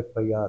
FIR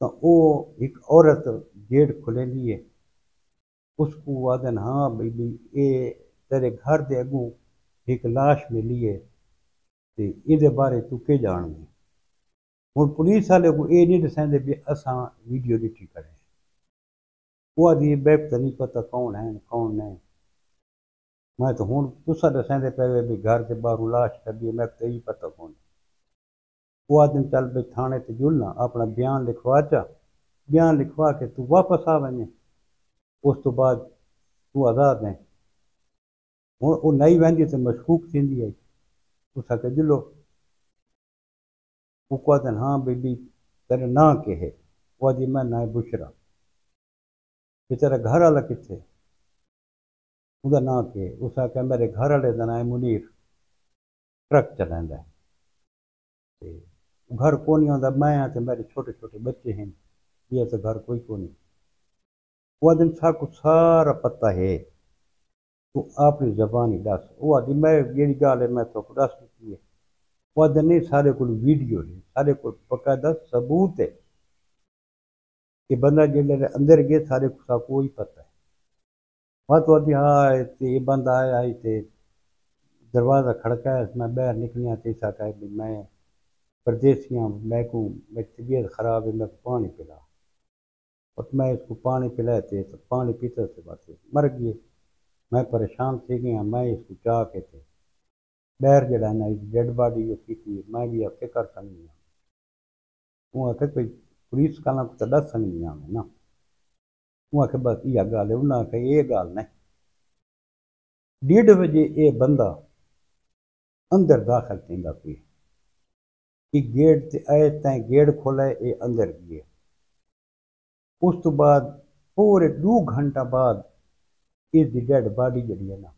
تو وہ ایک عورت گیٹ کھلے لیے اس کو آدن ہاں بھائی یہ تیرے گھر دے اگوں ایک لاش ملی ہے تے یہ بارے تو کے جان گے ہوں پولیس والے کو یہ نہیں دسیں بھی اساں ویڈیو ڈٹی کریں وہ آدھی بیب تو نہیں پتہ کون ہے کون نہیں میں تو ہوں تسا دسیں پہ بھی گھر کے باہر لاش کری میں تو یہی پتہ کون وہ آدمی چل بھائی تھانے تے جلنا اپنا بیان لکھوا چا بیان لکھوا کے تو واپس آ ونے اس تو بعد تو آزاد ہے ہوں وہ نہیں وہدی تو مشکوک تھیندی ہے اس کے جلو وہ آدھن ہاں بی تیرے ناں کے ہے وہ آدھی میں نہ بشرا کہ تیرا گھر والا کتنے وہ ناں کے اس آخیا میرے گھر والے کا نام ہے منیر ٹرک چلائندا ہے گھر کو نہیں آتا میں ہاں تو میرے چھوٹے چھوٹے بچے ہیں یہ تو گھر کوئی کو نہیں وہ دن سا کو سارا پتہ ہے تو اپنی زبان ہی دس وہ آدھی میں جیڑی گل ہے میں تو دس دیتی ہے وہ دن نہیں سارے کو ویڈیو ہے سارے کو باقاعدہ ثبوت ہے کہ بندہ جیڑے اندر گئے سارے کو کوئی پتہ ہے وہ تو آدھی ہاں یہ بندہ آیا ہی تے دروازہ کھڑکایا میں باہر نکلیاں تے ایسا کہا بھی میں پردیسیاں میں کو میری طبیعت خراب ہے میں کو پانی پلا اور میں اس کو پانی پلائے تھے تو پانی پیتے سے بات مر گئے میں پریشان تھی گیا میں اس کو چاہ کے تھے باہر جڑا نا ڈیڈ باڈی جو کی میں بھی اب کر سکتی ہوں وہ آخر کوئی پولیس کا کو تو دس سکتی ہوں میں نا وہ آخر بس یہ گل ہے انہیں آخر یہ گل نہیں 1:30 بجے یہ بندہ اندر داخل تھیندا پیا کہ گیٹ تے آئے تائیں گیٹ کھولے یہ اندر گئے اس تو بعد پورے 2 گھنٹہ بعد اس دی ڈیڈ باڈی جڑی ہے نا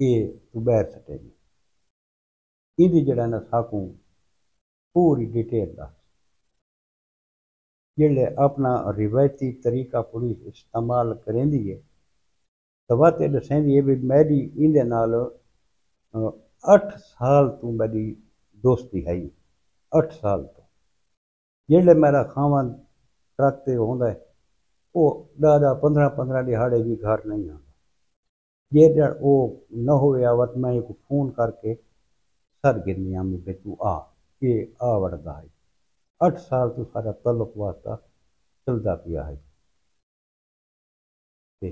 یہ تو باہر سٹے گی یہ جڑا نا ساکوں پوری ڈیٹیل دس جڑے اپنا روایتی طریقہ پولیس استعمال کریں دی ہے تو وہ تے دسیں دی ہے بھی میری اندے نال 8 سال تو میری دوستی ہے 8 سال تو جڑے میرا خاون ٹرک تے ہوندا ہے وہ 10-15 دہاڑے بھی گھر نہیں آتا جے وہ نہ ہوئے آوت میں کو فون کر کے سر گرنیاں میں بھی تو یہ وڑتا ہے 8 سال تو سارا تعلق واسطہ چلتا پیا ہے تے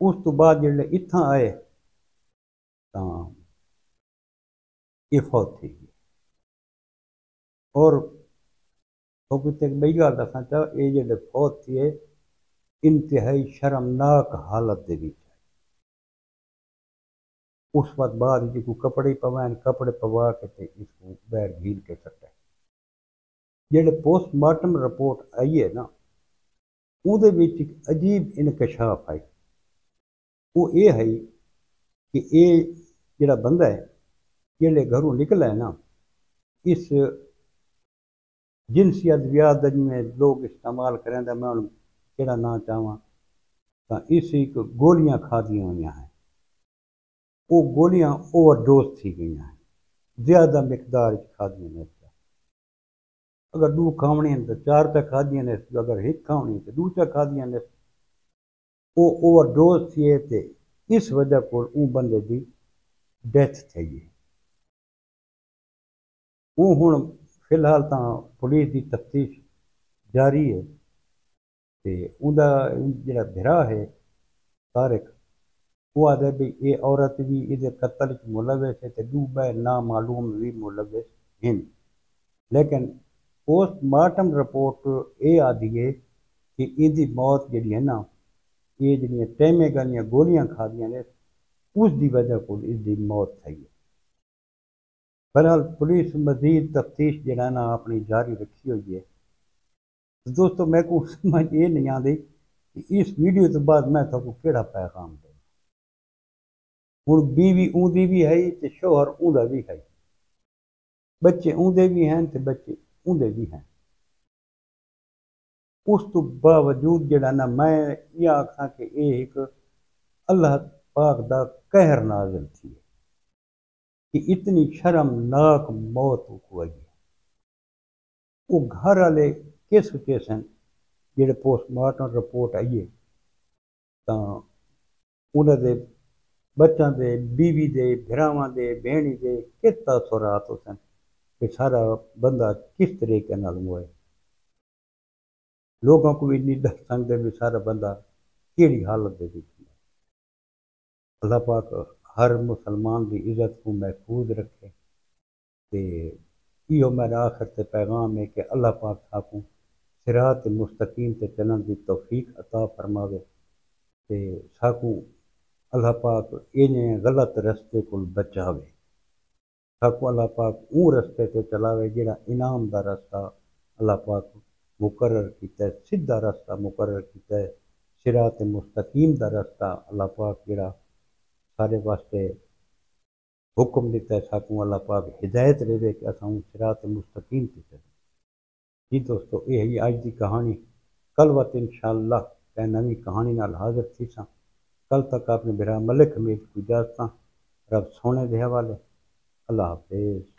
اس تو بعد جڑے اتھاں آئے تو یہ فوت تھی گئی اور بئی گل دساں چاہ یہ جڑے فوت تھی ہے انتہائی شرمناک حالت دے وچ اس وقت بعد جی کو کپڑے پوائن کپڑے پوا کے تے اس کو باہر گھیل کے سٹے جڑے پوسٹ مارٹم رپورٹ آئی ہے نا وہ ایک عجیب انکشاف آئی وہ یہ ہے کہ یہ جڑا بندہ ہے جڑے گھروں نکلا ہے نا اس جنسی ادویات میں لوگ استعمال کریں میں ہوں کہڑا نہ چاہواں تو اس ایک گولیاں کھادیاں ہوئی ہیں وہ گولیاں اوور ڈوز تھی گئی ہیں زیادہ مقدار کھادیاں نے اگر 2 کھاونی ہیں تو 4 پہ کھادیاں نے اگر 1 کھاونی ہے تو 2 پہ کھادیاں نے وہ اوور ڈوز تھی تے اس وجہ کو وہ بندے دی ڈیتھ تھی ہے وہ ہوں فی الحال تو پولیس کی تفتیش جاری ہے تے اوندا جڑا بھرا ہے طارق وہ آدھے بھی یہ عورت بھی یہ قتل ملوث ہے تے 2 بے نامعلوم بھی ملوث ہیں لیکن پوسٹ مارٹم رپورٹ یہ آدھی ہے کہ ان کی موت جڑی ہے نا یہ جڑیاں ٹیمے گالیاں گولیاں کھادیاں نے اس دی وجہ کو اس دی موت تھی ہے بہرحال پولیس مزید تفتیش جڑا نا اپنی جاری رکھی ہوئی ہے دوستو میں کو سمجھ یہ نہیں آتی کہ اس ویڈیو تو بعد میں تو کو کیڑا پیغام دے ہوں بیوی اوندی بھی ہے تے شوہر اوندا بھی ہے بچے اوندے بھی ہیں تے بچے اوندے بھی ہیں اس تو باوجود جڑا نا میں یہ آکھاں کہ یہ ایک اللہ پاک دا قہر نازل تھی کہ اتنی شرمناک موت ہوئی ہے وہ گھر والے کہ سوچے سن جڑے پوسٹ-مارٹم رپورٹ آئیے تاں انہاں دے بچاں دے، بیوی دے، بھراواں دے، بہنی دے کس تاثرات ہو سن کہ سارا بندہ کس طریقے نال موئے. لوگوں کو بھی نہیں دس سکتے بھی سارا بندہ کیڑی حالت دے وچ ہے. اللہ پاک ہر مسلمان دی عزت کو محفوظ رکھے تے ایو میرا آخر تے پیغام ہے کہ اللہ پاک ساکوں صراط مستقیم تے چلن دی توفیق عطا فرماوے تے ساکوں اللہ پاک انہیں غلط رستے کو بچاوے. ساکوں اللہ پاک اون رستے تے چلاوے جڑا انعام دا رستہ اللہ پاک مقرر کیتا ہے، سیدھا رستہ مقرر کیتا ہے، صراط مستقیم دا رستہ اللہ پاک جڑا سارے واسطے حکم دیتا ہے. ساکوں اللہ پاک ہدایت دے کہ اساں صراط مستقیم تے چلیں. جی دوستو یہی آج دی کہانی. کل وقت انشاءاللہ کہ نوی کہانی نال حاضر تھی ساں. کل تک اپنے برا ملک حمید کو اجازت رب سونے دے حوالے. اللہ حافظ.